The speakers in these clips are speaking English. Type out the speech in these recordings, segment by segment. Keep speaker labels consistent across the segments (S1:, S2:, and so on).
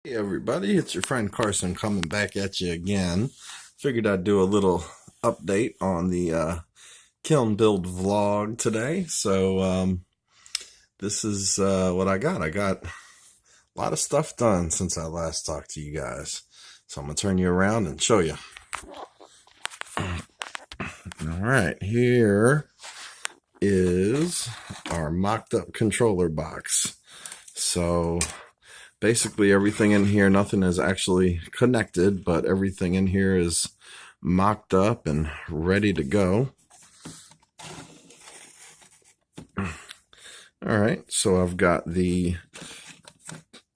S1: Hey everybody, it's your friend Carson coming back at you again. Figured I'd do a little update on the kiln build vlog today. So this is what I got. I got a lot of stuff done since I last talked to you guys. So I'm going to turn you around and show you. Alright, here is our mocked up controller box. So basically everything in here, nothing is actually connected, but everything in here is mocked up and ready to go. Alright, so I've got the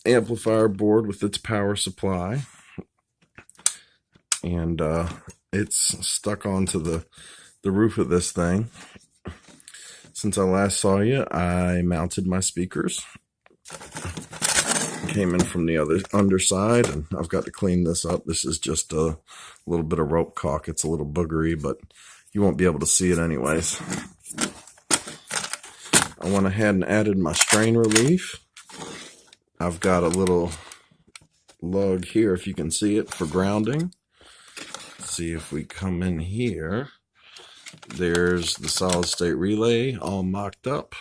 S1: amplifier board with its power supply, and it's stuck onto the roof of this thing. Since I last saw you, I mounted my speakers. Came in from the other underside, and I've got to clean this up. This is just a little bit of rope caulk. It's a little boogery, but you won't be able to see it anyways. I went ahead and added my strain relief. I've got a little lug here, if you can see it, for grounding. Let's see if we come in here. There's the solid state relay all mocked up.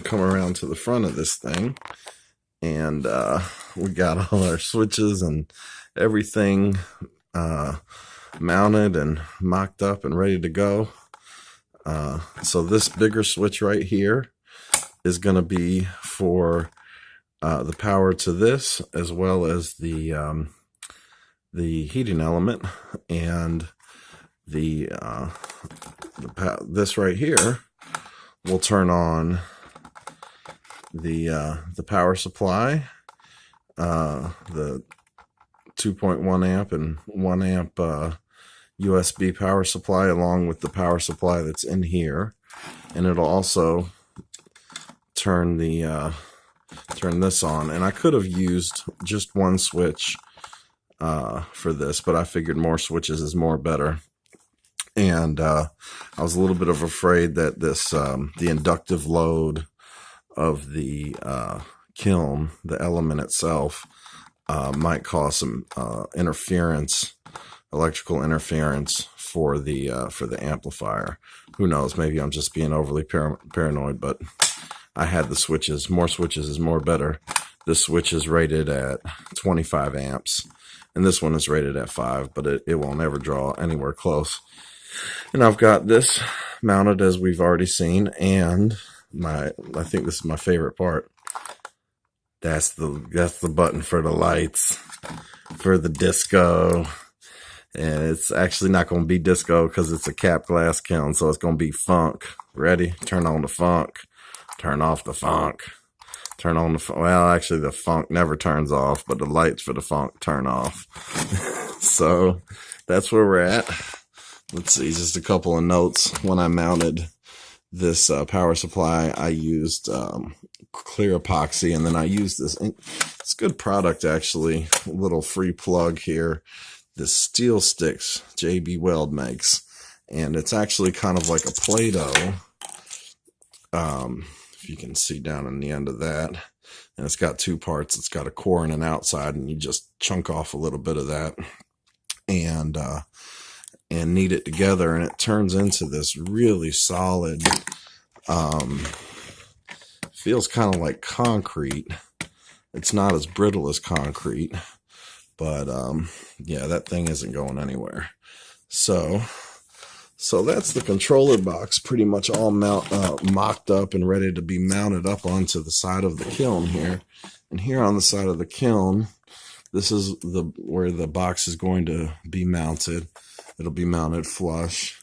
S1: Come around to the front of this thing, and we got all our switches and everything mounted and mocked up and ready to go. So this bigger switch right here is going to be for the power to this, as well as the heating element, and this right here will turn on the power supply, the 2.1 amp and 1 amp USB power supply, along with the power supply that's in here, and it'll also turn this on. And I could have used just one switch for this, but I figured more switches is more better. And I was a little bit afraid that this the inductive load of the kiln, the element itself, might cause some interference, electrical interference for the amplifier. Who knows? Maybe I'm just being overly paranoid, but I had the switches. More switches is more better. This switch is rated at 25 amps, and this one is rated at 5, but it won't ever draw anywhere close. And I've got this mounted, as we've already seen, and I think this is my favorite part. That's the button for the lights, for the disco. And it's actually not going to be disco because it's a capped glass kiln, so it's going to be funk. Ready? Turn on the funk. Turn off the funk. Turn on the funk. Well, actually, the funk never turns off, but the lights for the funk turn off. So that's where we're at. Let's see, just a couple of notes. When I mounted this power supply, I used clear epoxy, and then I used this. It's good product, actually. A little free plug here. This Steel Sticks JB Weld makes, and it's actually kind of like a Play-Doh. If you can see down on the end of that, and it's got two parts. It's got a core and an outside, and you just chunk off a little bit of that, and knead it together, and it turns into this really solid, feels kind of like concrete. It's not as brittle as concrete, but yeah, that thing isn't going anywhere. So that's the controller box, pretty much all mocked up and ready to be mounted up onto the side of the kiln here. And here on the side of the kiln, this is where the box is going to be mounted. It'll be mounted flush.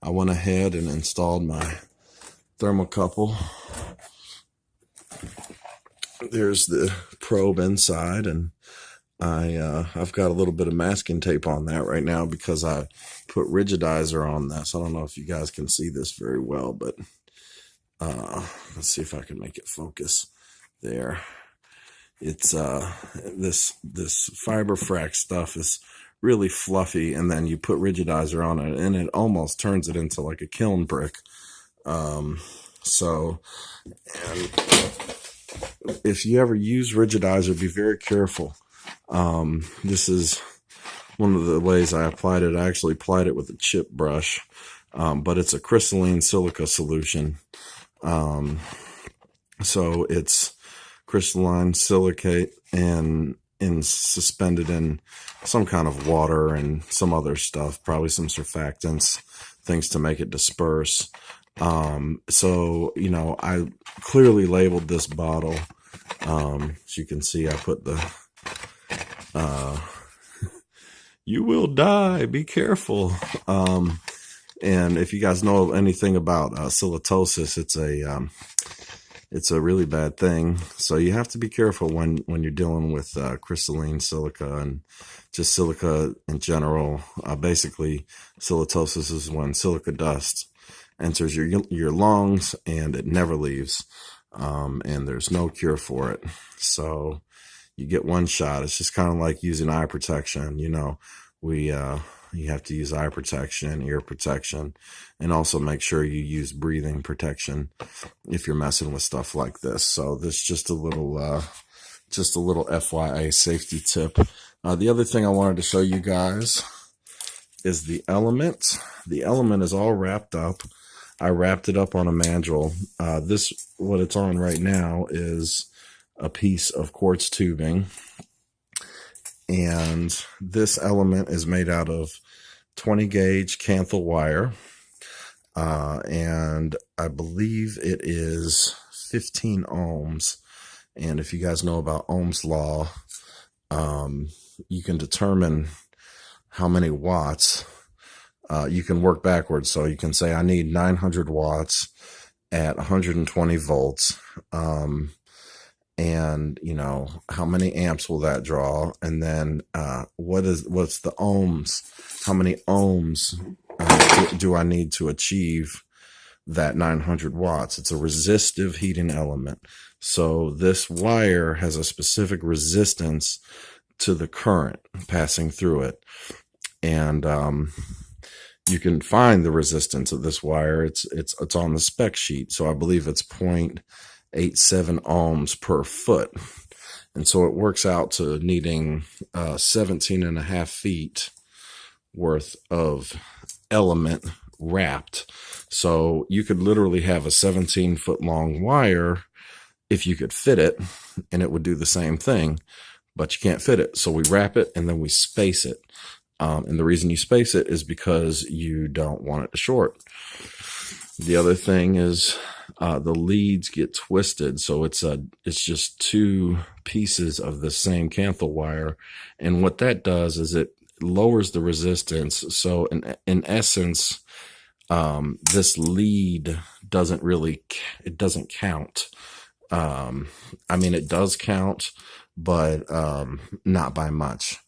S1: I went ahead and installed my thermocouple. There's the probe inside, and I've got a little bit of masking tape on that right now because I put rigidizer on this. I don't know if you guys can see this very well, but let's see if I can make it focus. There. It's this fiber frac stuff is really fluffy, and then you put rigidizer on it, and it almost turns it into like a kiln brick. if you ever use rigidizer, be very careful. This is one of the ways I applied it. I actually applied it with a chip brush, but it's a crystalline silica solution. So it's crystalline silicate and suspended in some kind of water and some other stuff, probably some surfactants, things to make it disperse. So, you know, I clearly labeled this bottle. As you can see, I put the, you will die, be careful. And if you guys know anything about silitosis, it's a really bad thing. So you have to be careful when you're dealing with crystalline silica and just silica in general. Basically, silitosis is when silica dust enters your lungs and it never leaves, and there's no cure for it. So you get one shot. It's just kind of like using eye protection. You know, you have to use eye protection, ear protection, and also make sure you use breathing protection if you're messing with stuff like this. So this is just a little FYI safety tip. The other thing I wanted to show you guys is the element. The element is all wrapped up. I wrapped it up on a mandrel. What it's on right now is a piece of quartz tubing. And this element is made out of 20 gauge canthal wire. And I believe it is 15 ohms. And if you guys know about Ohm's law, you can determine how many watts. You can work backwards. So you can say, I need 900 watts at 120 volts. And you know, how many amps will that draw? And then, what's the ohms? How many ohms do I need to achieve that 900 watts? It's a resistive heating element. So this wire has a specific resistance to the current passing through it. And, you can find the resistance of this wire. It's on the spec sheet. So I believe it's 0.87 ohms per foot. And so it works out to needing 17 and a half feet worth of element wrapped. So you could literally have a 17-foot long wire if you could fit it, and it would do the same thing, but you can't fit it. So we wrap it and then we space it. And the reason you space it is because you don't want it to short. The other thing is the leads get twisted. So it's just two pieces of the same canthal wire. And what that does is it lowers the resistance. So in essence, this lead it doesn't count. I mean, it does count, but not by much.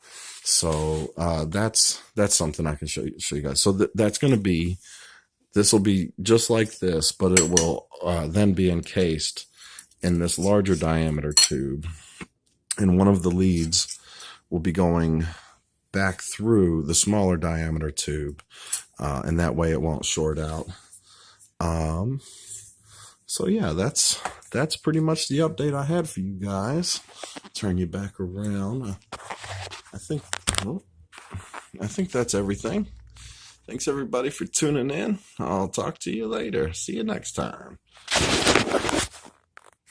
S1: So that's something I can show you guys. So this will be just like this, but it will then be encased in this larger diameter tube, and one of the leads will be going back through the smaller diameter tube, and that way it won't short out. So yeah, that's pretty much the update I had for you guys. Turn you back around. I think that's everything. Thanks everybody for tuning in. I'll talk to you later. See you next time.